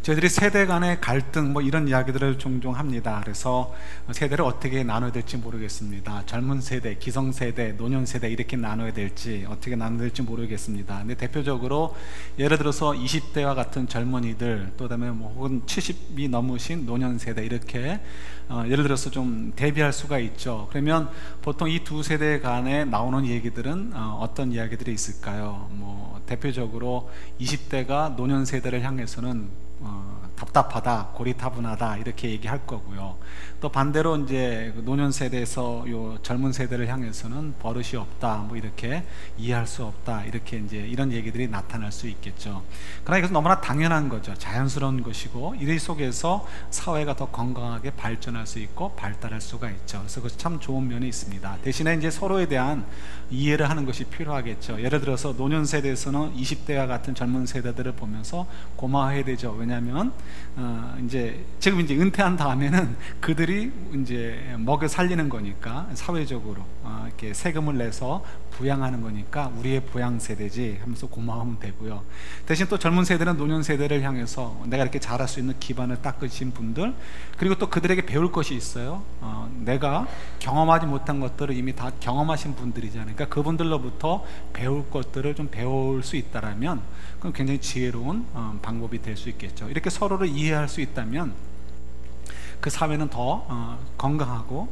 저희들이 세대 간의 갈등 뭐 이런 이야기들을 종종 합니다. 그래서 세대를 어떻게 나눠야 될지 모르겠습니다. 젊은 세대, 기성세대, 노년세대 이렇게 나눠야 될지 어떻게 나눠야 될지 모르겠습니다. 근데 대표적으로 예를 들어서 20대와 같은 젊은이들, 또 다음에 뭐 혹은 70이 넘으신 노년세대, 이렇게 예를 들어서 좀 대비할 수가 있죠. 그러면 보통 이 두 세대 간에 나오는 얘기들은 어떤 이야기들이 있을까요? 뭐 대표적으로 20대가 노년세대를 향해서는 답답하다, 고리타분하다 이렇게 얘기할 거고요. 또 반대로 이제 노년 세대에서 요 젊은 세대를 향해서는 버릇이 없다, 뭐 이렇게 이해할 수 없다, 이렇게 이제 이런 얘기들이 나타날 수 있겠죠. 그러나 이것은 너무나 당연한 거죠. 자연스러운 것이고 이 속에서 사회가 더 건강하게 발전할 수 있고 발달할 수가 있죠. 그래서 그것이 참 좋은 면이 있습니다. 대신에 이제 서로에 대한 이해를 하는 것이 필요하겠죠. 예를 들어서 노년 세대에서는 20대와 같은 젊은 세대들을 보면서 고마워해야 되죠. 왜냐하면 이제 지금 이제 은퇴한 다음에는 그들이 이제 먹여 살리는 거니까, 사회적으로 이렇게 세금을 내서 부양하는 거니까 우리의 부양 세대지 하면서 고마우면 되고요. 대신 또 젊은 세대는 노년 세대를 향해서 내가 이렇게 잘할 수 있는 기반을 닦으신 분들, 그리고 또 그들에게 배울 것이 있어요. 내가 경험하지 못한 것들을 이미 다 경험하신 분들이잖아요. 그러니까 그분들로부터 배울 것들을 좀 배울 수 있다라면 그건 굉장히 지혜로운 방법이 될 수 있겠죠. 이렇게 서로를 이해할 수 있다면 그 사회는 더 건강하고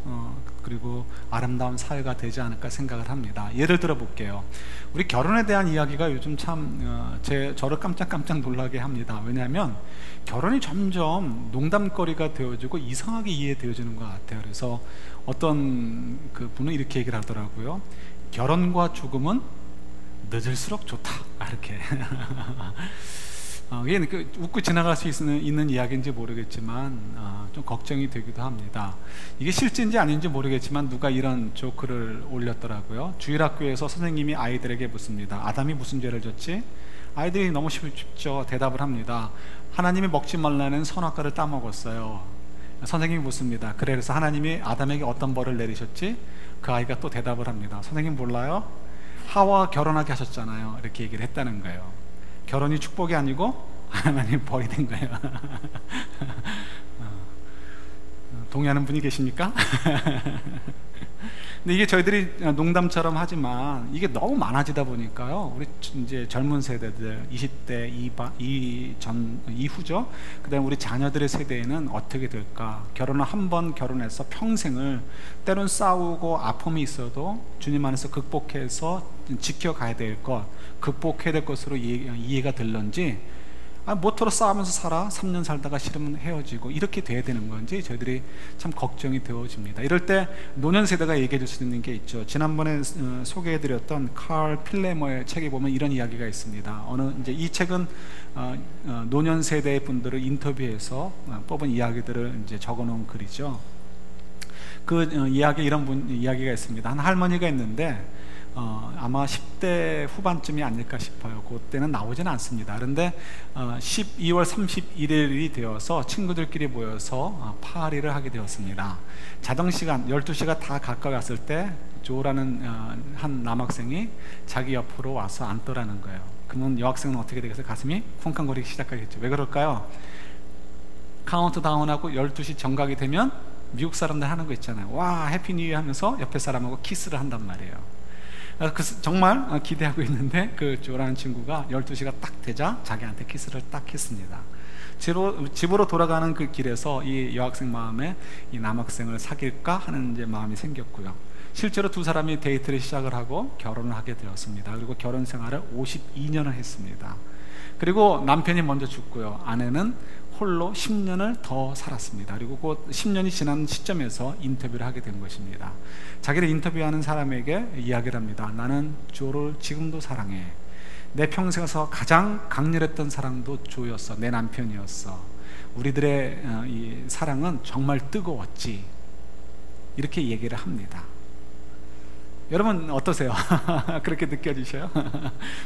그리고 아름다운 사회가 되지 않을까 생각을 합니다. 예를 들어 볼게요. 우리 결혼에 대한 이야기가 요즘 참 저를 깜짝깜짝 놀라게 합니다. 왜냐하면 결혼이 점점 농담거리가 되어지고 이상하게 이해되어지는 것 같아요. 그래서 어떤 그 분은 이렇게 얘기를 하더라고요. 결혼과 죽음은 늦을수록 좋다, 이렇게. 이게 웃고 지나갈 수 있는 이야기인지 모르겠지만 좀 걱정이 되기도 합니다. 이게 실제인지 아닌지 모르겠지만 누가 이런 조크를 올렸더라고요. 주일학교에서 선생님이 아이들에게 묻습니다. 아담이 무슨 죄를 졌지? 아이들이 너무 쉽죠. 대답을 합니다. 하나님이 먹지 말라는 선악과를 따먹었어요. 선생님이 묻습니다. 그래서 하나님이 아담에게 어떤 벌을 내리셨지? 그 아이가 또 대답을 합니다. 선생님 몰라요? 하와 결혼하게 하셨잖아요. 이렇게 얘기를 했다는 거예요. 결혼이 축복이 아니고 하나님 벌이 된 거예요. 동의하는 분이 계십니까? 근데 이게 저희들이 농담처럼 하지만 이게 너무 많아지다 보니까요, 우리 이제 젊은 세대들 20대 이후죠. 그다음에 우리 자녀들의 세대에는 어떻게 될까? 결혼을 한 번 결혼해서 평생을 때론 싸우고 아픔이 있어도 주님 안에서 극복해서 지켜가야 될 것, 극복해야 될 것으로 이해가 될런지, 모토로 싸우면서 살아 3년 살다가 싫으면 헤어지고 이렇게 돼야 되는 건지 저희들이 참 걱정이 되어집니다. 이럴 때 노년 세대가 얘기해 줄 수 있는 게 있죠. 지난번에 소개해드렸던 칼 필레머의 책에 보면 이런 이야기가 있습니다. 이제 이 책은 노년 세대 분들을 인터뷰해서 뽑은 이야기들을 이제 적어놓은 글이죠. 그 이야기에 이런 이야기가 있습니다. 한 할머니가 있는데 아마 10대 후반쯤이 아닐까 싶어요. 그때는 나오지는 않습니다. 그런데 12월 31일이 되어서 친구들끼리 모여서 파리를 하게 되었습니다. 자정시간 12시가 다 가까웠을 때 조라는 한 남학생이 자기 옆으로 와서 앉더라는 거예요. 그러면 여학생은 어떻게 되겠어요? 가슴이 쿵쾅거리기 시작하겠죠. 왜 그럴까요? 카운트다운하고 12시 정각이 되면 미국 사람들 하는 거 있잖아요. 와, 해피 뉴 이어 하면서 옆에 사람하고 키스를 한단 말이에요. 정말 기대하고 있는데 그 조라는 친구가 12시가 딱 되자 자기한테 키스를 딱 했습니다. 집으로 돌아가는 그 길에서 이 여학생 마음에 이 남학생을 사귈까 하는 이제 마음이 생겼고요. 실제로 두 사람이 데이트를 시작을 하고 결혼을 하게 되었습니다. 그리고 결혼 생활을 52년을 했습니다. 그리고 남편이 먼저 죽고요. 아내는 홀로 10년을 더 살았습니다. 그리고 그 10년이 지난 시점에서 인터뷰를 하게 된 것입니다. 자기를 인터뷰하는 사람에게 이야기를 합니다. 나는 조를 지금도 사랑해. 내 평생에서 가장 강렬했던 사랑도 조였어. 내 남편이었어. 우리들의 이 사랑은 정말 뜨거웠지. 이렇게 얘기를 합니다. 여러분 어떠세요? 그렇게 느껴지셔요?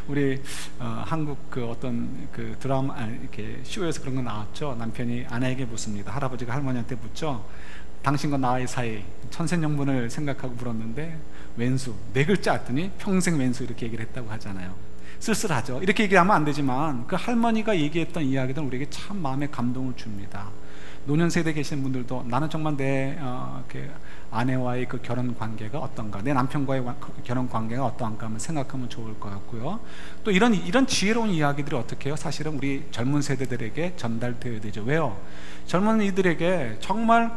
우리 한국 그 어떤 그 드라마 이렇게 쇼에서 그런 거 나왔죠. 남편이 아내에게 묻습니다. 할아버지가 할머니한테 묻죠. 당신과 나의 사이 천생연분을 생각하고 물었는데 왼수, 4글자 했더니 평생 왼수 이렇게 얘기를 했다고 하잖아요. 쓸쓸하죠. 이렇게 얘기하면 안 되지만 그 할머니가 얘기했던 이야기들은 우리에게 참 마음에 감동을 줍니다. 노년 세대에 계시는 분들도 나는 정말 내 아내와의 그 결혼 관계가 어떤가, 내 남편과의 결혼 관계가 어떠한가 한번 생각하면 좋을 것 같고요. 또 이런 지혜로운 이야기들이 어떻게 해요? 사실은 우리 젊은 세대들에게 전달되어야 되죠. 왜요? 젊은 이들에게 정말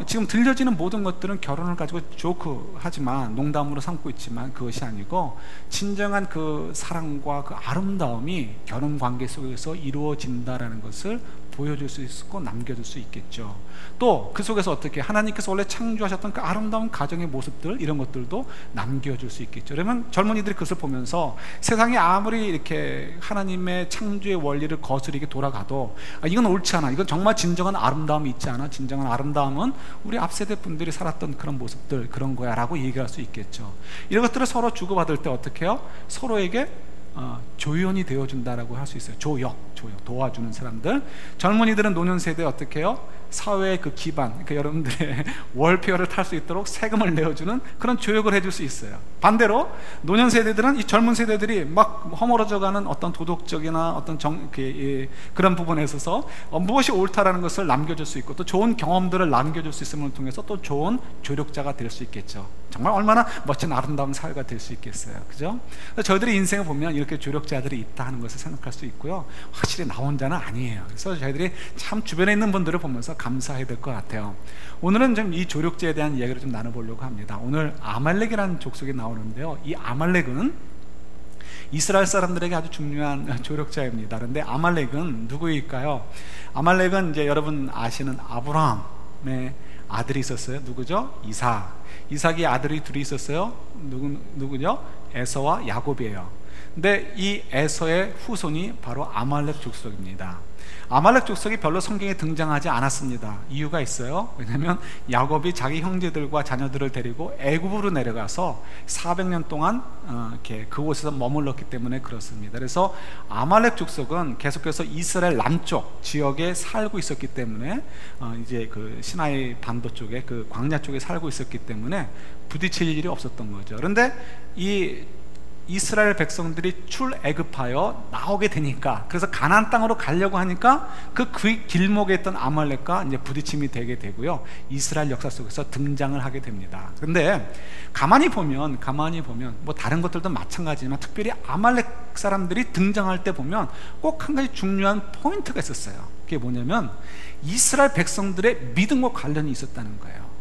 지금 들려지는 모든 것들은 결혼을 가지고 조크하지만, 농담으로 삼고 있지만 그것이 아니고 진정한 그 사랑과 그 아름다움이 결혼 관계 속에서 이루어진다라는 것을 보여줄 수 있고 남겨줄 수 있겠죠. 또 그 속에서 어떻게 하나님께서 원래 창조하셨던 그 아름다운 가정의 모습들, 이런 것들도 남겨줄 수 있겠죠. 그러면 젊은이들이 그것을 보면서 세상이 아무리 이렇게 하나님의 창조의 원리를 거스르게 돌아가도 이건 옳지 않아, 이건 정말 진정한 아름다움이 있지 않아, 진정한 아름다움은 우리 앞세대 분들이 살았던 그런 모습들, 그런 거야 라고 얘기할 수 있겠죠. 이런 것들을 서로 주고받을 때 어떻게 해요? 서로에게 조연이 되어준다라고 할 수 있어요. 조역, 도와주는 사람들. 젊은이들은 노년 세대에 어떻게 해요? 사회의 그 기반, 그러니까 여러분들의 월페어를 탈 수 있도록 세금을 내어주는 그런 조역을 해줄 수 있어요. 반대로 노년 세대들은 이 젊은 세대들이 막 허물어져가는 어떤 도덕적이나 어떤 그런 부분에 있어서 무엇이 옳다라는 것을 남겨줄 수 있고, 또 좋은 경험들을 남겨줄 수 있음을 통해서 또 좋은 조력자가 될 수 있겠죠. 정말 얼마나 멋진 아름다운 사회가 될 수 있겠어요. 그죠? 저희들의 인생을 보면 이렇게 조력자들이 있다 하는 것을 생각할 수 있고요. 확실히 나 혼자는 아니에요. 그래서 저희들이 참 주변에 있는 분들을 보면서 감사해야 될 것 같아요. 오늘은 좀 이 조력자에 대한 이야기를 좀 나눠보려고 합니다. 오늘 아말렉이라는 족속이 나오는데요. 이 아말렉은 이스라엘 사람들에게 아주 중요한 조력자입니다. 그런데 아말렉은 누구일까요? 아말렉은 이제 여러분 아시는 아브라함의 아들이 있었어요. 누구죠? 이삭이 아들이 둘이 있었어요. 누구죠? 에서와 야곱이에요. 근데 이 에서의 후손이 바로 아말렉 족속입니다. 아말렉 족속이 별로 성경에 등장하지 않았습니다. 이유가 있어요. 왜냐하면 야곱이 자기 형제들과 자녀들을 데리고 애굽으로 내려가서 400년 동안 이렇게 그곳에서 머물렀기 때문에 그렇습니다. 그래서 아말렉 족속은 계속해서 이스라엘 남쪽 지역에 살고 있었기 때문에 이제 그 시나이 반도 쪽에 그 광야 쪽에 살고 있었기 때문에 부딪힐 일이 없었던 거죠. 그런데 이 이스라엘 백성들이 출애굽하여 나오게 되니까, 그래서 가나안 땅으로 가려고 하니까 그 길목에 있던 아말렉과 이제 부딪힘이 되게 되고요. 이스라엘 역사 속에서 등장을 하게 됩니다. 근데 가만히 보면 뭐 다른 것들도 마찬가지지만 특별히 아말렉 사람들이 등장할 때 보면 꼭 한 가지 중요한 포인트가 있었어요. 그게 뭐냐면 이스라엘 백성들의 믿음과 관련이 있었다는 거예요.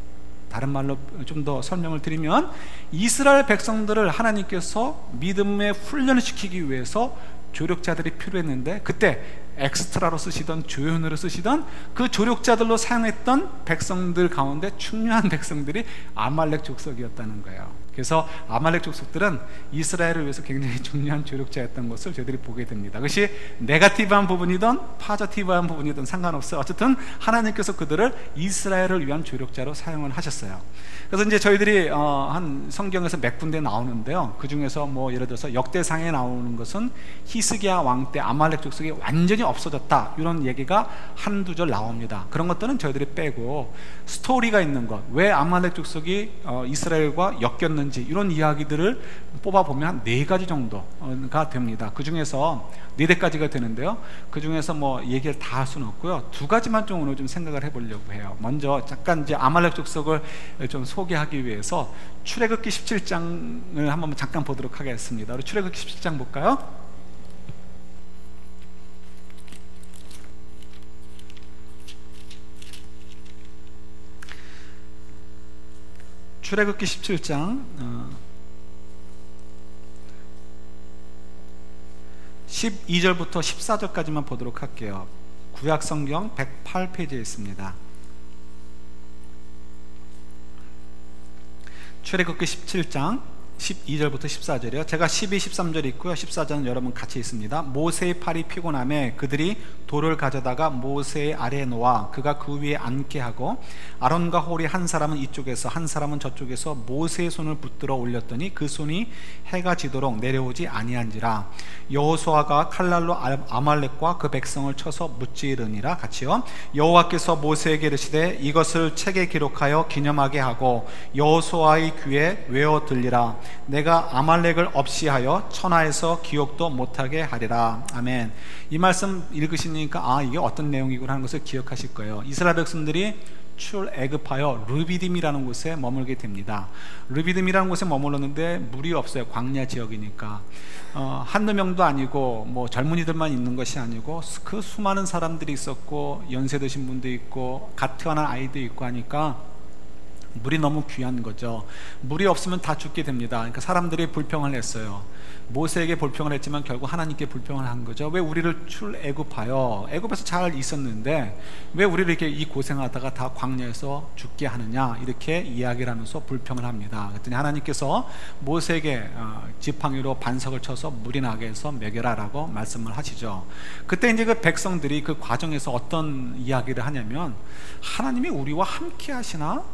다른 말로 좀 더 설명을 드리면 이스라엘 백성들을 하나님께서 믿음에 훈련을 시키기 위해서 조력자들이 필요했는데, 그때 엑스트라로 쓰시던 조연으로 쓰시던 그 조력자들로 사용했던 백성들 가운데 중요한 백성들이 아말렉 족속이었다는 거예요. 그래서 아말렉 족속들은 이스라엘을 위해서 굉장히 중요한 조력자였던 것을 저희들이 보게 됩니다. 그것이 네거티브한 부분이든 파저티브한 부분이든 상관없어요. 어쨌든 하나님께서 그들을 이스라엘을 위한 조력자로 사용을 하셨어요. 그래서 이제 저희들이 한 성경에서 몇 군데 나오는데요. 그 중에서 뭐 예를 들어서 역대상에 나오는 것은 히스기야 왕 때 아말렉 족속이 완전히 없어졌다, 이런 얘기가 한두 절 나옵니다. 그런 것들은 저희들이 빼고 스토리가 있는 것, 왜 아말렉 족속이 이스라엘과 엮였는지, 이런 이야기들을 뽑아보면 한 4가지 정도가 됩니다. 그 중에서 4대까지가 되는데요. 그 중에서 뭐 얘기를 다 할 수는 없고요. 2가지만 좀 오늘 좀 생각을 해보려고 해요. 먼저 잠깐 이제 아말렉 족속을 좀 소개하기 위해서 출애굽기 17장을 한번 잠깐 보도록 하겠습니다. 우리 출애굽기 17장 볼까요? 출애굽기 17장 12절부터 14절까지만 보도록 할게요. 구약성경 108페이지에 있습니다. 출애굽기 17장 12절부터 14절이요. 제가 12, 13절 있고요. 14절은 여러분 같이 있습니다. 모세의 팔이 피곤함에 그들이 돌을 가져다가 모세의 아래에 놓아 그가 그 위에 앉게 하고 아론과 홀이 한 사람은 이쪽에서 한 사람은 저쪽에서 모세의 손을 붙들어 올렸더니 그 손이 해가 지도록 내려오지 아니한지라. 여호수아가 칼날로 아말렉과 그 백성을 쳐서 무찌르니라. 같이요. 여호와께서 모세에게 이르시되 이것을 책에 기록하여 기념하게 하고 여호수아의 귀에 외어 들리라. 내가 아말렉을 없이 하여 천하에서 기억도 못하게 하리라. 아멘. 이 말씀 읽으시니까 이게 어떤 내용이구나 하는 것을 기억하실 거예요. 이스라엘 백성들이 출애굽하여 르비딤이라는 곳에 머물게 됩니다. 르비딤이라는 곳에 머물렀는데 물이 없어요. 광야 지역이니까. 한두 명도 아니고 뭐 젊은이들만 있는 것이 아니고 그 수많은 사람들이 있었고 연세 드신 분도 있고 갓 태어난 아이도 있고 하니까 물이 너무 귀한 거죠. 물이 없으면 다 죽게 됩니다. 그러니까 사람들이 불평을 했어요. 모세에게 불평을 했지만 결국 하나님께 불평을 한 거죠. 왜 우리를 출애굽하여, 애굽에서 잘 있었는데 왜 우리를 이렇게 이 고생하다가 다 광야에서 죽게 하느냐, 이렇게 이야기를 하면서 불평을 합니다. 그랬더니 하나님께서 모세에게 지팡이로 반석을 쳐서 물이 나게 해서 먹여라 라고 말씀을 하시죠. 그때 이제 그 백성들이 그 과정에서 어떤 이야기를 하냐면, 하나님이 우리와 함께 하시나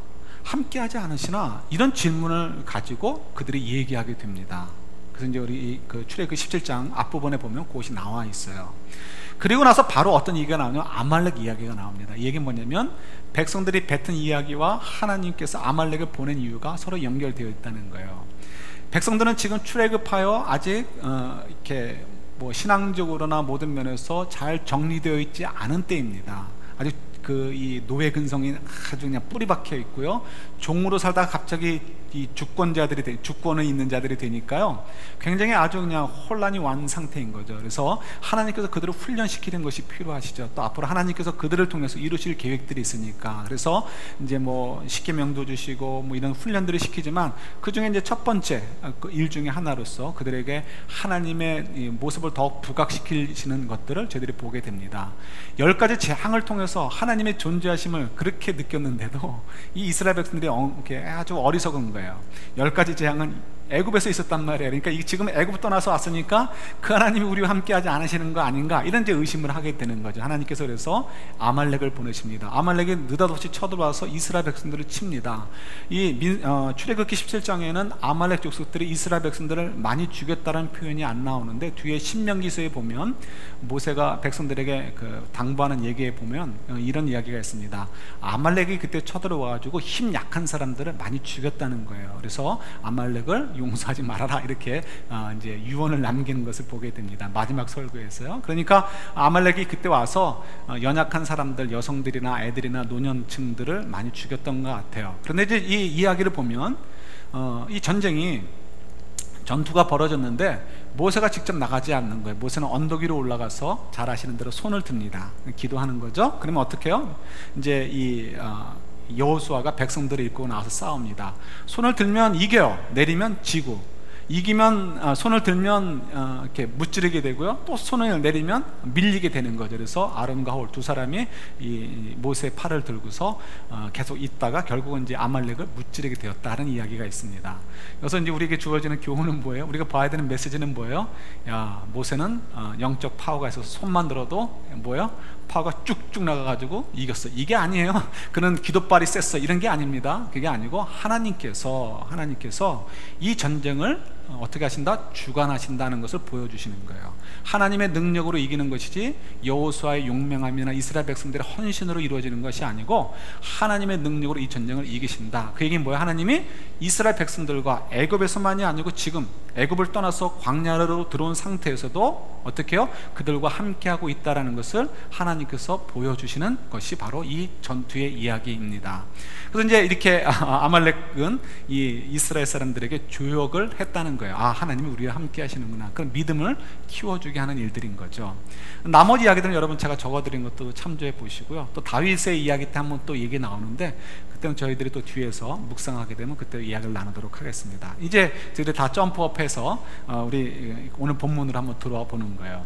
함께 하지 않으시나, 이런 질문을 가지고 그들이 얘기하게 됩니다. 그래서 이제 우리 그 출애굽 17장 앞부분에 보면 그것이 나와 있어요. 그리고 나서 바로 어떤 얘기가 나오냐면 아말렉 이야기가 나옵니다. 이 얘기는 뭐냐면 백성들이 뱉은 이야기와 하나님께서 아말렉을 보낸 이유가 서로 연결되어 있다는 거예요. 백성들은 지금 출애굽하여 아직 이렇게 뭐 신앙적으로나 모든 면에서 잘 정리되어 있지 않은 때입니다. 아직 이 노예 근성이 아주 그냥 뿌리 박혀 있고요. 종으로 살다가 갑자기 이 주권에 있는 자들이 되니까요, 굉장히 아주 그냥 혼란이 완 상태인 거죠. 그래서 하나님께서 그들을 훈련시키는 것이 필요하시죠. 또 앞으로 하나님께서 그들을 통해서 이루실 계획들이 있으니까. 그래서 이제 뭐 십계명도 주시고 뭐 이런 훈련들을 시키지만, 그 중에 이제 첫 번째 그 일 중에 하나로서 그들에게 하나님의 이 모습을 더욱 부각시키시는 것들을 저희들이 보게 됩니다. 10가지 재앙을 통해서 하나님의 존재하심을 그렇게 느꼈는데도 이 이스라엘 백성들이 아주 어리석은 거예요. 10가지 재앙은 애굽에서 있었단 말이에요. 그러니까 지금 애굽 떠나서 왔으니까 그 하나님이 우리와 함께하지 않으시는 거 아닌가, 이런 이제 의심을 하게 되는 거죠. 하나님께서 그래서 아말렉을 보내십니다. 아말렉이 느닷없이 쳐들어와서 이스라엘 백성들을 칩니다. 출애굽기 17장에는 아말렉 족속들이 이스라엘 백성들을 많이 죽였다는 표현이 안 나오는데, 뒤에 신명기서에 보면 모세가 백성들에게 그 당부하는 얘기에 보면 이런 이야기가 있습니다. 아말렉이 그때 쳐들어와가지고 힘 약한 사람들을 많이 죽였다는 거예요. 그래서 아말렉을 용서하지 말아라, 이렇게 이제 유언을 남기는 것을 보게 됩니다. 마지막 설교에서요. 그러니까 아말렉이 그때 와서 연약한 사람들, 여성들이나 애들이나 노년층들을 많이 죽였던 것 같아요. 그런데 이제 이 이야기를 보면 이 전투가 벌어졌는데 모세가 직접 나가지 않는 거예요. 모세는 언덕 위로 올라가서 잘 아시는 대로 손을 듭니다. 기도하는 거죠. 그러면 어떻게 해요? 이제 여호수아가 백성들을 이끌고 나와서 싸웁니다. 손을 들면 이겨요. 내리면 지고. 이기면 손을 들면 이렇게 무찌르게 되고요. 또 손을 내리면 밀리게 되는 거죠. 그래서 아론과 홀 두 사람이 이 모세의 팔을 들고서 계속 있다가 결국은 이제 아말렉을 무찌르게 되었다는 이야기가 있습니다. 그래서 이제 우리에게 주어지는 교훈은 뭐예요? 우리가 봐야 되는 메시지는 뭐예요? 모세는 영적 파워가 있어서 손만 들어도 뭐예요? 파워가 쭉쭉 나가가지고 이겼어. 이게 아니에요. 그는 기도발이 셌어. 이런 게 아닙니다. 그게 아니고 하나님께서 이 전쟁을 어떻게 하신다? 주관하신다는 것을 보여주시는 거예요. 하나님의 능력으로 이기는 것이지 여호수아의 용맹함이나 이스라엘 백성들의 헌신으로 이루어지는 것이 아니고 하나님의 능력으로 이 전쟁을 이기신다. 그 얘기는 뭐예요? 하나님이 이스라엘 백성들과 애굽에서만이 아니고 지금 애굽을 떠나서 광야로 들어온 상태에서도 어떻게 해요? 그들과 함께하고 있다는 것을 하나님께서 보여주시는 것이 바로 이 전투의 이야기입니다. 그래서 이제 이렇게 아말렉은 이 이스라엘 사람들에게 조욕을 했다는 거예요. 하나님이 우리와 함께 하시는구나. 그런 믿음을 키워주게 하는 일들인 거죠. 나머지 이야기들은 여러분 제가 적어드린 것도 참조해 보시고요. 또 다윗의 이야기 때 한번 또 얘기 나오는데, 그때는 저희들이 또 뒤에서 묵상하게 되면 그때 이야기를 나누도록 하겠습니다. 이제 저희들 다 점프업해서 우리 오늘 본문으로 한번 들어와 보는 거예요.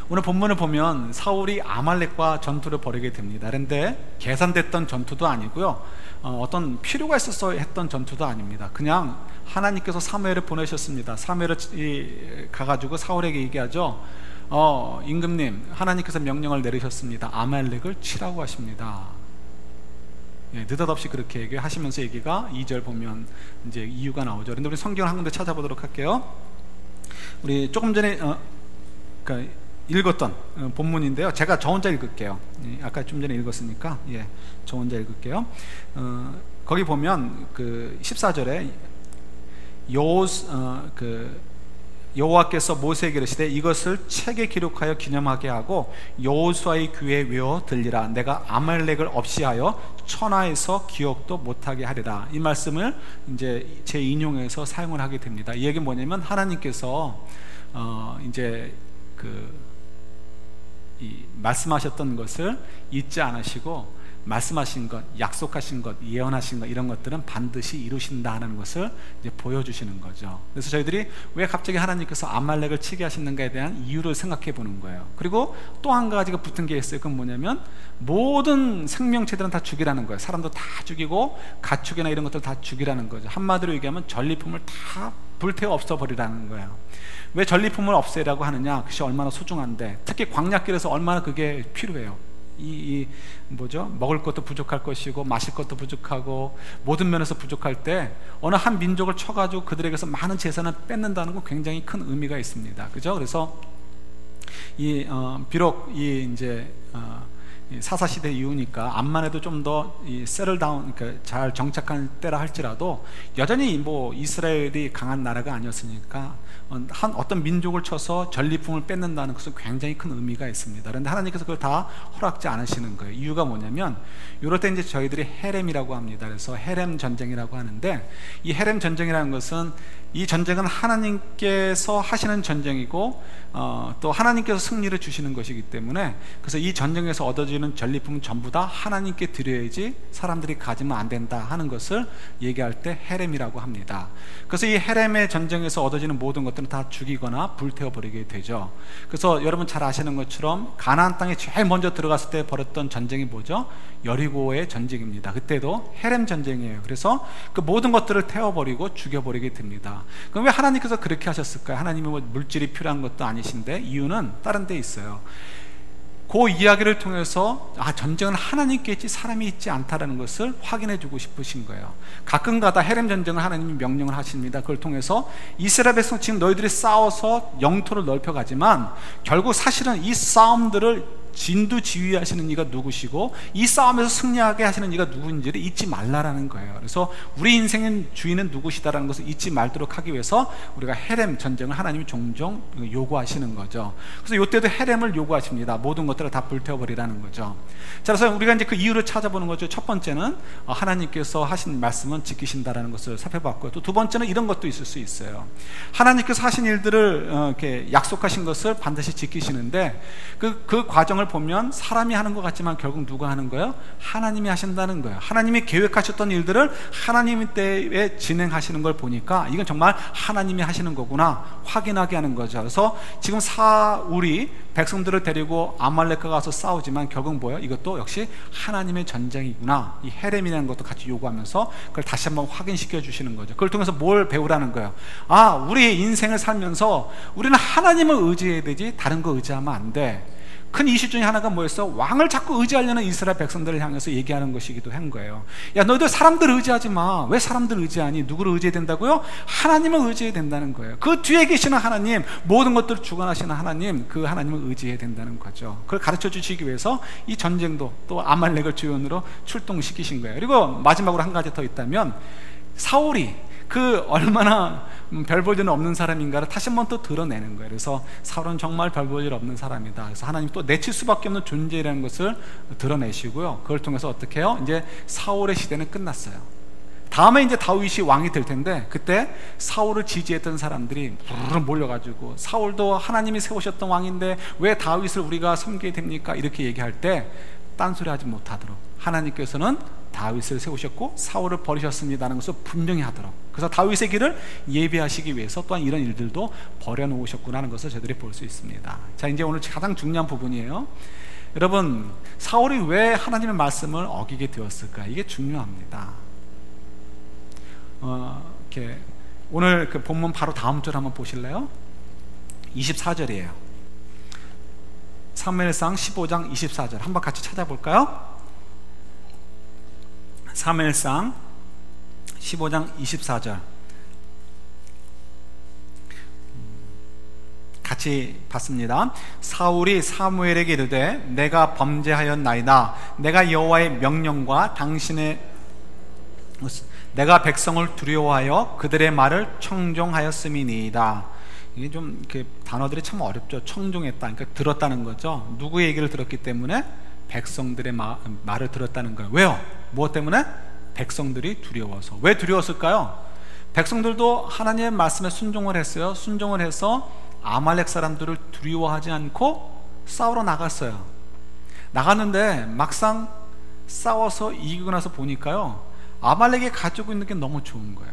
오늘 본문을 보면 사울이 아말렉과 전투를 벌이게 됩니다. 그런데 계산됐던 전투도 아니고요, 어떤 필요가 있어서 했던 전투도 아닙니다. 그냥 하나님께서 사무엘을 보내셨습니다. 사무엘을 가가지고 사울에게 얘기하죠. 임금님, 하나님께서 명령을 내리셨습니다. 아말렉을 치라고 하십니다. 느닷없이 그렇게 얘기하시면서 얘기가 2절 보면 이제 이유가 나오죠. 그런데 우리 성경을 한 군데 찾아보도록 할게요. 우리 조금 전에 읽었던 본문인데요. 제가 저 혼자 읽을게요. 아까 좀 전에 읽었으니까 저 혼자 읽을게요. 거기 보면 그 14절에 여호와께서 모세에게 이르시되 이것을 책에 기록하여 기념하게 하고 여호수아의 귀에 외워 들리라. 내가 아말렉을 없이하여 천하에서 기억도 못하게 하리라. 이 말씀을 이제 제 인용해서 사용을 하게 됩니다. 이 얘기는 뭐냐면 하나님께서 이제 이 말씀하셨던 것을 잊지 않으시고 말씀하신 것, 약속하신 것, 예언하신 것 이런 것들은 반드시 이루신다 하는 것을 이제 보여주시는 거죠. 그래서 저희들이 왜 갑자기 하나님께서 아말렉을 치게 하시는가에 대한 이유를 생각해 보는 거예요. 그리고 또 한 가지가 붙은 게 있어요. 그건 뭐냐면 모든 생명체들은 다 죽이라는 거예요. 사람도 다 죽이고 가축이나 이런 것들 다 죽이라는 거죠. 한마디로 얘기하면 전리품을 다 불태워 없애버리라는 거예요. 왜 전리품을 없애라고 하느냐? 그것이 얼마나 소중한데, 특히 광야길에서 얼마나 그게 필요해요. 먹을 것도 부족할 것이고 마실 것도 부족하고 모든 면에서 부족할 때 어느 한 민족을 쳐가지고 그들에게서 많은 재산을 뺏는다는 건 굉장히 큰 의미가 있습니다. 그죠? 그래서 비록 사사시대 이후니까 암만 해도 좀 더 settle down, 그러니까 잘 정착한 때라 할지라도 여전히 이스라엘이 강한 나라가 아니었으니까 어떤 민족을 쳐서 전리품을 뺏는다는 것은 굉장히 큰 의미가 있습니다. 그런데 하나님께서 그걸 다 허락지 않으시는 거예요. 이유가 뭐냐면 이럴 때 이제 저희들이 헤렘이라고 합니다. 그래서 헤렘 전쟁이라고 하는데, 이 헤렘 전쟁이라는 것은 이 전쟁은 하나님께서 하시는 전쟁이고 또 하나님께서 승리를 주시는 것이기 때문에, 그래서 이 전쟁에서 얻어지는 전리품은 전부 다 하나님께 드려야지 사람들이 가지면 안 된다 하는 것을 얘기할 때 헤렘이라고 합니다. 그래서 이 헤렘의 전쟁에서 얻어지는 모든 것들은 다 죽이거나 불태워버리게 되죠. 그래서 여러분 잘 아시는 것처럼 가나안 땅에 제일 먼저 들어갔을 때 벌였던 전쟁이 뭐죠? 여리고의 전쟁입니다. 그때도 헤렘 전쟁이에요. 그래서 그 모든 것들을 태워버리고 죽여버리게 됩니다. 그럼 왜 하나님께서 그렇게 하셨을까요? 하나님이 물질이 필요한 것도 아니신데, 이유는 다른 데 있어요. 그 이야기를 통해서 전쟁은 하나님께 있지 사람이 있지 않다라는 것을 확인해 주고 싶으신 거예요. 가끔가다 헤렘 전쟁을 하나님이 명령을 하십니다. 그걸 통해서 이스라엘 백성, 지금 너희들이 싸워서 영토를 넓혀가지만 결국 사실은 이 싸움들을 진두지휘하시는 이가 누구시고 이 싸움에서 승리하게 하시는 이가 누구인지를 잊지 말라라는 거예요. 그래서 우리 인생의 주인은 누구시다라는 것을 잊지 말도록 하기 위해서 우리가 헤렘 전쟁을 하나님이 종종 요구하시는 거죠. 그래서 이때도 헤렘을 요구하십니다. 모든 것들을 다 불태워버리라는 거죠. 자, 그래서 우리가 이제 그 이유를 찾아보는 거죠. 첫 번째는 하나님께서 하신 말씀은 지키신다라는 것을 살펴봤고요. 또 두 번째는 이런 것도 있을 수 있어요. 하나님께서 하신 일들을 이렇게 약속하신 것을 반드시 지키시는데 그 과정을 보면 사람이 하는 것 같지만 결국 누가 하는 거예요? 하나님이 하신다는 거예요. 하나님이 계획하셨던 일들을 하나님 때에 진행하시는 걸 보니까 이건 정말 하나님이 하시는 거구나 확인하게 하는 거죠. 그래서 지금 사울이 백성들을 데리고 아말렉과 가서 싸우지만 결국 뭐예요? 이것도 역시 하나님의 전쟁이구나, 이 헤렘이라는 것도 같이 요구하면서 그걸 다시 한번 확인시켜 주시는 거죠. 그걸 통해서 뭘 배우라는 거예요? 우리의 인생을 살면서 우리는 하나님을 의지해야 되지 다른 거 의지하면 안 돼. 큰 이슈 중에 하나가 뭐였어? 왕을 자꾸 의지하려는 이스라엘 백성들을 향해서 얘기하는 것이기도 한 거예요. 야, 너희들 사람들을 의지하지 마. 왜 사람들을 의지하니? 누구를 의지해야 된다고요? 하나님을 의지해야 된다는 거예요. 그 뒤에 계시는 하나님, 모든 것들을 주관하시는 하나님, 그 하나님을 의지해야 된다는 거죠. 그걸 가르쳐 주시기 위해서 이 전쟁도 또 아말렉을 주연으로 출동시키신 거예요. 그리고 마지막으로 한 가지 더 있다면, 사울이 얼마나 별 볼 일 없는 사람인가를 다시 한번 또 드러내는 거예요. 그래서 사울은 정말 별 볼 일 없는 사람이다. 그래서 하나님 또 내칠 수밖에 없는 존재라는 것을 드러내시고요. 그걸 통해서 어떻게 해요? 이제 사울의 시대는 끝났어요. 다음에 이제 다윗이 왕이 될 텐데, 그때 사울을 지지했던 사람들이 부르르 몰려가지고 사울도 하나님이 세우셨던 왕인데 왜 다윗을 우리가 섬기게 됩니까? 이렇게 얘기할 때 딴소리 하지 못하도록 하나님께서는 다윗을 세우셨고 사울을 버리셨습니다라는 것을 분명히 하도록, 그래서 다윗의 길을 예비하시기 위해서 또한 이런 일들도 버려놓으셨구나 하는 것을 저희들이 볼 수 있습니다. 자, 이제 오늘 가장 중요한 부분이에요. 여러분, 사울이 왜 하나님의 말씀을 어기게 되었을까? 이게 중요합니다. 이렇게 오늘 그 본문 바로 다음 절 한번 보실래요? 24절이에요. 사무엘상 15장 24절 한번 같이 찾아볼까요? 사무엘상 15장 24절 같이 봤습니다. 사울이 사무엘에게 이르되 내가 범죄하였나이다. 내가 여호와의 명령과 내가 백성을 두려워하여 그들의 말을 청종하였음이니이다. 이게 좀 이렇게 단어들이 참 어렵죠. 청종했다, 그러니까 들었다는 거죠. 누구의 얘기를 들었기 때문에? 백성들의 말을 들었다는 거예요. 왜요? 무엇 때문에? 백성들이 두려워서. 왜 두려웠을까요? 백성들도 하나님의 말씀에 순종을 했어요. 순종을 해서 아말렉 사람들을 두려워하지 않고 싸우러 나갔어요. 나갔는데 막상 싸워서 이기고 나서 보니까요, 아말렉이 가지고 있는 게 너무 좋은 거예요.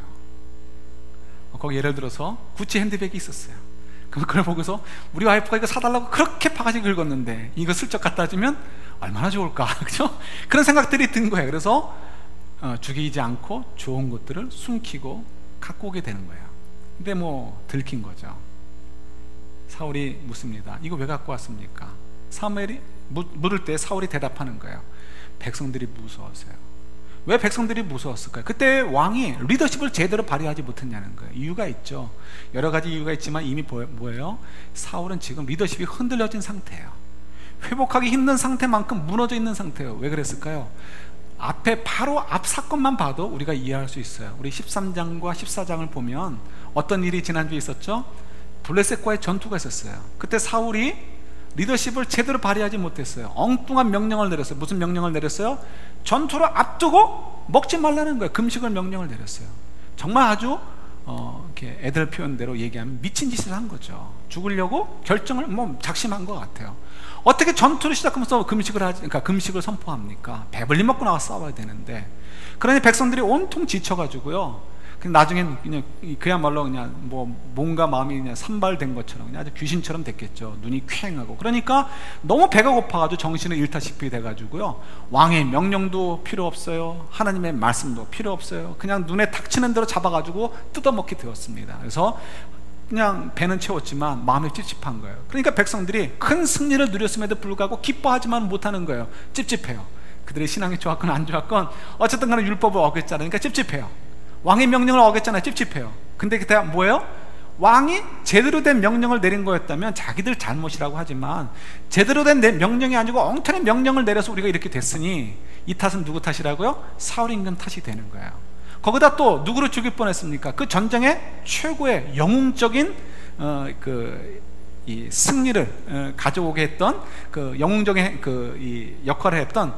거기 예를 들어서 구찌 핸드백이 있었어요. 그럼 그걸 보고서 우리 와이프가 이거 사달라고 그렇게 바가지 긁었는데 이거 슬쩍 갖다 주면 얼마나 좋을까, 그죠? 그런 생각들이 든 거예요. 그래서 죽이지 않고 좋은 것들을 숨기고 갖고 오게 되는 거예요. 근데 뭐 들킨 거죠. 사울이 묻습니다. 이거 왜 갖고 왔습니까? 사무엘이 물을 때 사울이 대답하는 거예요. 백성들이 무서워서요. 왜 백성들이 무서웠을까요? 그때 왕이 리더십을 제대로 발휘하지 못했냐는 거예요. 이유가 있죠. 여러 가지 이유가 있지만 이미 뭐예요? 사울은 지금 리더십이 흔들려진 상태예요. 회복하기 힘든 상태만큼 무너져 있는 상태예요. 왜 그랬을까요? 앞에 바로 앞 사건만 봐도 우리가 이해할 수 있어요. 우리 13장과 14장을 보면 어떤 일이 지난주에 있었죠? 블레셋과의 전투가 있었어요. 그때 사울이 리더십을 제대로 발휘하지 못했어요. 엉뚱한 명령을 내렸어요. 무슨 명령을 내렸어요? 전투를 앞두고 먹지 말라는 거예요. 금식을 명령을 내렸어요. 정말 아주 이렇게 애들 표현대로 얘기하면 미친 짓을 한 거죠. 죽으려고 결정을 작심한 것 같아요. 어떻게 전투를 시작하면서 그러니까 금식을 선포합니까? 배불리 먹고 나가서 싸워야 되는데. 그러니 백성들이 온통 지쳐가지고요. 나중엔 그야말로 그냥 뭔가 마음이 그냥 산발된 것처럼 그냥 아주 귀신처럼 됐겠죠. 눈이 퀭하고. 그러니까 너무 배가 고파가지고 정신을 잃다시피 돼가지고요. 왕의 명령도 필요 없어요. 하나님의 말씀도 필요 없어요. 그냥 눈에 닥치는 대로 잡아가지고 뜯어먹게 되었습니다. 그래서 그냥 배는 채웠지만 마음이 찝찝한 거예요. 그러니까 백성들이 큰 승리를 누렸음에도 불구하고 기뻐하지만 못하는 거예요. 찝찝해요. 그들의 신앙이 좋았건 안 좋았건 어쨌든 간에 율법을 어겼잖아요. 그러니까 찝찝해요. 왕의 명령을 어겼잖아요. 찝찝해요. 근데 그때 뭐예요? 왕이 제대로 된 명령을 내린 거였다면 자기들 잘못이라고 하지만 제대로 된 명령이 아니고 엉터리 명령을 내려서 우리가 이렇게 됐으니 이 탓은 누구 탓이라고요? 사울 임금 탓이 되는 거예요. 거기다 또 누구를 죽일 뻔했습니까? 그 전쟁의 최고의 영웅적인 이 승리를 가져오게 했던 그 영웅적인 이 역할을 했던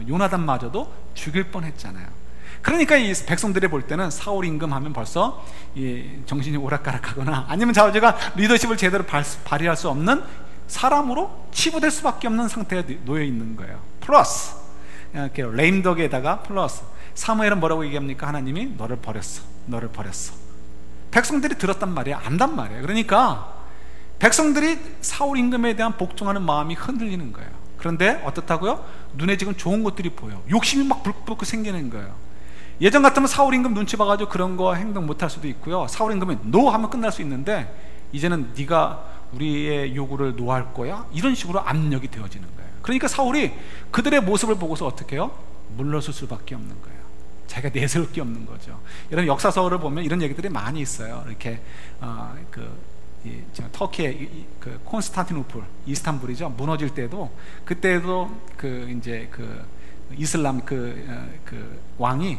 요나단마저도 죽일 뻔했잖아요. 그러니까 이 백성들이 볼 때는 사울 임금 하면 벌써 정신이 오락가락하거나 아니면 자우지가 리더십을 제대로 발휘할 수 없는 사람으로 치부될 수밖에 없는 상태에 놓여 있는 거예요. 플러스 이렇게 레임덕에다가 플러스 사무엘은 뭐라고 얘기합니까? 하나님이 너를 버렸어. 너를 버렸어. 백성들이 들었단 말이에요. 안단 말이에요. 그러니까 백성들이 사울 임금에 대한 복종하는 마음이 흔들리는 거예요. 그런데 어떻다고요? 눈에 지금 좋은 것들이 보여. 욕심이 막 불끈 생기는 거예요. 예전 같으면 사울 임금 눈치 봐가지고 그런 거 행동 못할 수도 있고요. 사울 임금이 노 하면 끝날 수 있는데 이제는 네가 우리의 요구를 노할 거야? 이런 식으로 압력이 되어지는 거예요. 그러니까 사울이 그들의 모습을 보고서 어떻게 해요? 물러설 수밖에 없는 거예요. 자기가 내세울 게 없는 거죠. 이런 역사서를 보면 이런 얘기들이 많이 있어요. 이렇게 터키의 그 콘스탄티노플, 이스탄불이죠. 무너질 때도 그때도 이슬람 왕이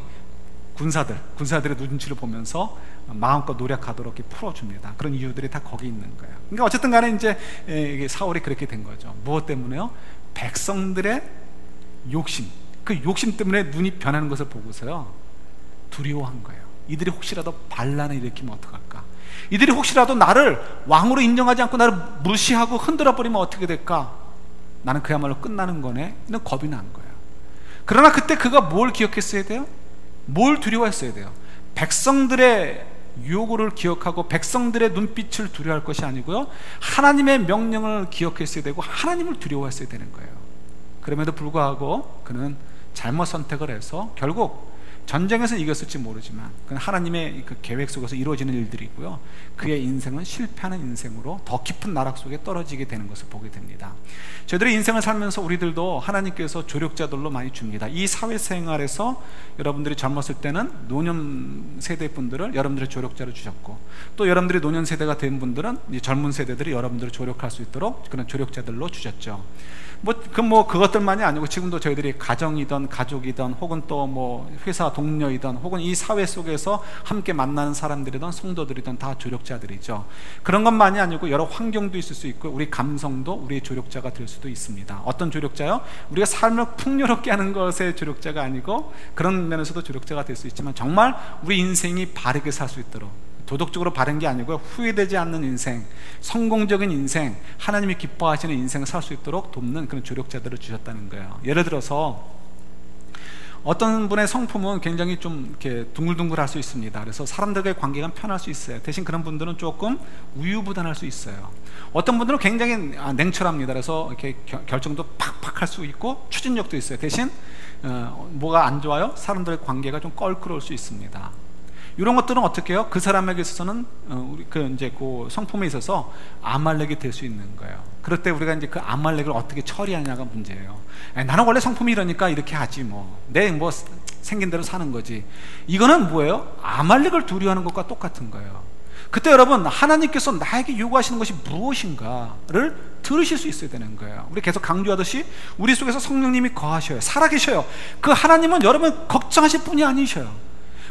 군사들의 눈치를 보면서 마음껏 노력하도록 이렇게 풀어줍니다. 그런 이유들이 다 거기 있는 거예요. 그러니까 어쨌든 간에 이제 사울이 그렇게 된 거죠. 무엇 때문에요? 백성들의 욕심, 그 욕심 때문에 눈이 변하는 것을 보고서요 두려워한 거예요. 이들이 혹시라도 반란을 일으키면 어떡할까? 이들이 혹시라도 나를 왕으로 인정하지 않고 나를 무시하고 흔들어 버리면 어떻게 될까? 나는 그야말로 끝나는 거네. 이런 겁이 난 거예요. 그러나 그때 그가 뭘 기억했어야 돼요? 뭘 두려워했어야 돼요? 백성들의 요구를 기억하고 백성들의 눈빛을 두려워할 것이 아니고요, 하나님의 명령을 기억했어야 되고 하나님을 두려워했어야 되는 거예요. 그럼에도 불구하고 그는 잘못 선택을 해서 결국 전쟁에서 이겼을지 모르지만 그건 하나님의 그 계획 속에서 이루어지는 일들이고요, 그의 인생은 실패하는 인생으로 더 깊은 나락 속에 떨어지게 되는 것을 보게 됩니다. 저희들의 인생을 살면서 우리들도 하나님께서 조력자들로 많이 줍니다. 이 사회생활에서 여러분들이 젊었을 때는 노년 세대 분들을 여러분들의 조력자로 주셨고, 또 여러분들이 노년 세대가 된 분들은 이 젊은 세대들이 여러분들을 조력할 수 있도록 그런 조력자들로 주셨죠. 그것들만이 아니고 지금도 저희들이 가정이든 가족이든 혹은 또 뭐 회사 동료이든 혹은 이 사회 속에서 함께 만나는 사람들이든 성도들이든 다 조력자들이죠. 그런 것만이 아니고 여러 환경도 있을 수 있고 우리 감성도 우리의 조력자가 될 수도 있습니다. 어떤 조력자요? 우리가 삶을 풍요롭게 하는 것의 조력자가 아니고 그런 면에서도 조력자가 될 수 있지만 정말 우리 인생이 바르게 살 수 있도록 도덕적으로 바른 게 아니고 후회되지 않는 인생, 성공적인 인생, 하나님이 기뻐하시는 인생을 살 수 있도록 돕는 그런 조력자들을 주셨다는 거예요. 예를 들어서 어떤 분의 성품은 굉장히 좀 이렇게 둥글둥글할 수 있습니다. 그래서 사람들과의 관계가 편할 수 있어요. 대신 그런 분들은 조금 우유부단할 수 있어요. 어떤 분들은 굉장히 냉철합니다. 그래서 이렇게 결정도 팍팍 할 수 있고 추진력도 있어요. 대신 뭐가 안 좋아요? 사람들의 관계가 좀 껄끄러울 수 있습니다. 이런 것들은 어떻게 해요? 그 사람에게 있어서는 그 성품에 있어서 아말렉이 될 수 있는 거예요. 그럴 때 우리가 이제 그 아말렉을 어떻게 처리하냐가 문제예요. 나는 원래 성품이 이러니까 이렇게 하지 내 생긴 대로 사는 거지. 이거는 뭐예요? 아말렉을 두려워하는 것과 똑같은 거예요. 그때 여러분, 하나님께서 나에게 요구하시는 것이 무엇인가를 들으실 수 있어야 되는 거예요. 우리 계속 강조하듯이 우리 속에서 성령님이 거하셔요. 살아계셔요. 그 하나님은 여러분 걱정하실 분이 아니셔요.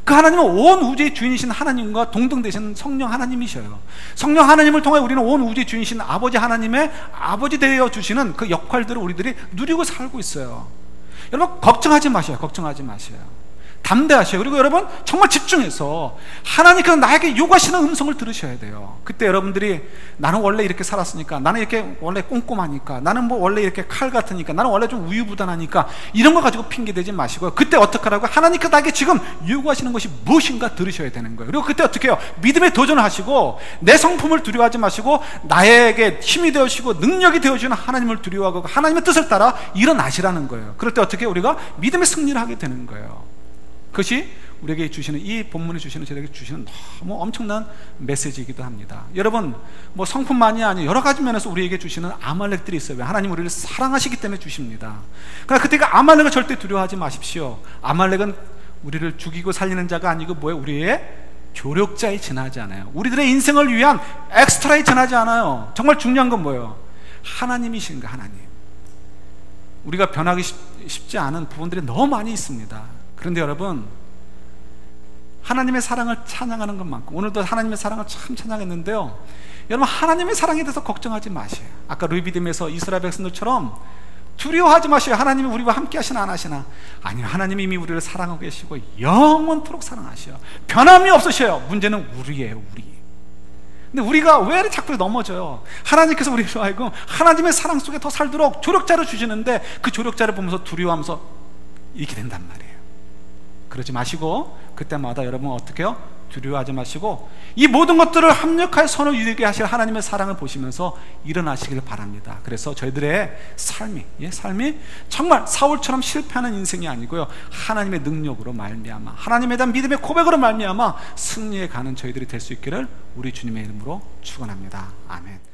그 하나님은 온 우주의 주인이신 하나님과 동등되신 성령 하나님이셔요. 성령 하나님을 통해 우리는 온 우주의 주인이신 아버지 하나님의 아버지 되어 주시는 그 역할들을 우리들이 누리고 살고 있어요. 여러분 걱정하지 마셔요. 걱정하지 마셔요. 담대하셔요. 그리고 여러분 정말 집중해서 하나님께서 나에게 요구하시는 음성을 들으셔야 돼요. 그때 여러분들이 나는 원래 이렇게 살았으니까, 나는 이렇게 원래 꼼꼼하니까, 나는 원래 이렇게 칼 같으니까, 나는 원래 좀 우유부단하니까 이런 거 가지고 핑계대지 마시고요. 그때 어떻게 하라고? 하나님께서 나에게 지금 요구하시는 것이 무엇인가 들으셔야 되는 거예요. 그리고 그때 어떻게 해요? 믿음에 도전을 하시고 내 성품을 두려워하지 마시고 나에게 힘이 되어주시고 능력이 되어주는 하나님을 두려워하고 하나님의 뜻을 따라 일어나시라는 거예요. 그럴 때 어떻게 해요? 우리가 믿음의 승리를 하게 되는 거예요. 그것이 우리에게 주시는, 이 본문이 주시는, 저에게 주시는 너무 엄청난 메시지이기도 합니다. 여러분 성품만이 아니라 여러 가지 면에서 우리에게 주시는 아말렉들이 있어요. 하나님 우리를 사랑하시기 때문에 주십니다. 그러나 그때 그 아말렉을 절대 두려워하지 마십시오. 아말렉은 우리를 죽이고 살리는 자가 아니고 우리의 조력자에 지나지 않아요. 우리들의 인생을 위한 엑스트라에 지나지 않아요. 정말 중요한 건 뭐예요? 하나님이신가. 하나님. 우리가 변하기 쉽지 않은 부분들이 너무 많이 있습니다. 그런데 여러분, 하나님의 사랑을 찬양하는 것만큼, 오늘도 하나님의 사랑을 참 찬양했는데요, 여러분 하나님의 사랑에 대해서 걱정하지 마세요. 아까 르비딤에서 이스라엘 백성들처럼 두려워하지 마세요. 하나님이 우리와 함께 하시나 안 하시나. 아니요, 하나님이 이미 우리를 사랑하고 계시고 영원토록 사랑하셔요. 변함이 없으셔요. 문제는 우리예요. 우리. 근데 우리가 왜 자꾸 넘어져요? 하나님께서 우리로 하여금 하나님의 사랑 속에 더 살도록 조력자를 주시는데 그 조력자를 보면서 두려워하면서 이렇게 된단 말이에요. 그러지 마시고 그때마다 여러분 어떻게 해요? 두려워하지 마시고 이 모든 것들을 합력하여 선을 이루게 하실 하나님의 사랑을 보시면서 일어나시길 바랍니다. 그래서 저희들의 삶이 정말 사울처럼 실패하는 인생이 아니고요, 하나님의 능력으로 말미암아, 하나님에 대한 믿음의 고백으로 말미암아 승리에 가는 저희들이 될 수 있기를 우리 주님의 이름으로 축원합니다. 아멘.